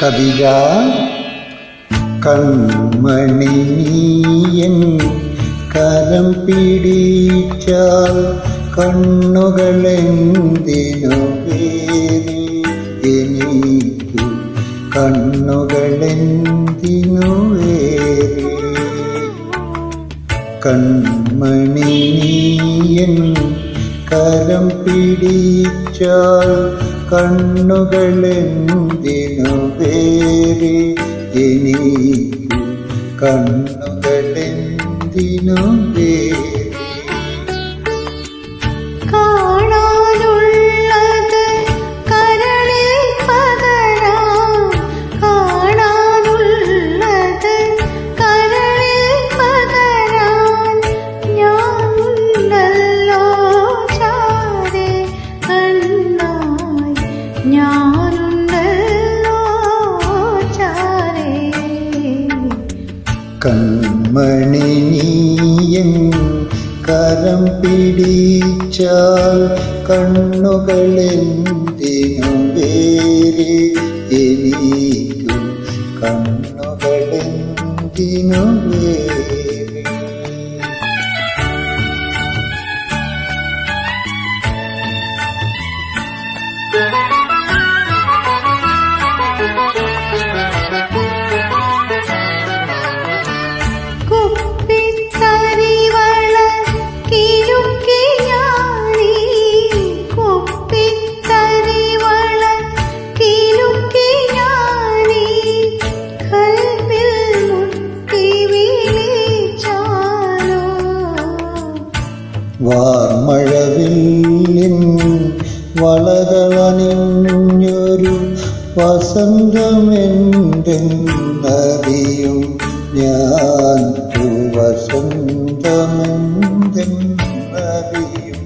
കവിത കൺമണി നീയൻ കരം പിടിച്ചാൽ കണ്ണുകളെന്തിനു വേറെ എനിക്കു കണ്ണുകളെന്തിനു വേറെ കൺമണി നീയൻ കരം പിടിച്ചാൽ കണ്ണുകളെന്തിനു വേറെ എനിക്കു കണ്ണുകളെന്തിനു വേറെ കൺമണി നീയൻ കരം പിടിച്ചാൽ കണ്ണുകളെന്തിനു വേറെ എനിക്കു കണ്ണുകളെന്തിനു വേറെ വാർമഴവില്ലിൻ വളകളണിഞ്ഞൊരു വസന്തമെന്തെന്നറിയും ഞാൻ വസന്തമെന്തെന്നറിയും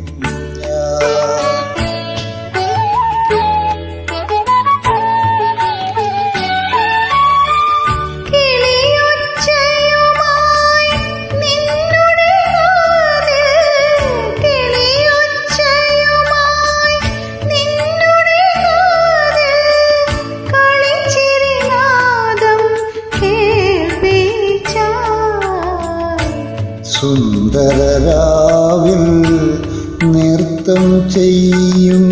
സുന്ദരരാവിൽ നൃത്തം ചെയ്യും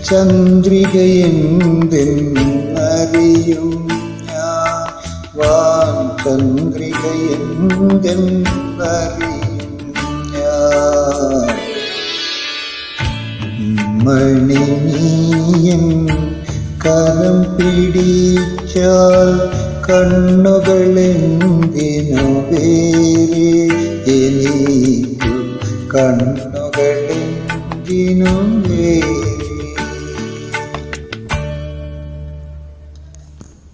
ചന്ദ്രികയെന്തെന്നറിയും ഞാൻ വാൻ ചന്ദ്രികയെന്തെന്നറിയും ഞാൻ മണി നീയൻ കരം പിടിച്ചാൽ കണ്ണുകളെന്തിനു വേറെ എനിക്കു കണ്ണുകളെന്തിനു വേറെ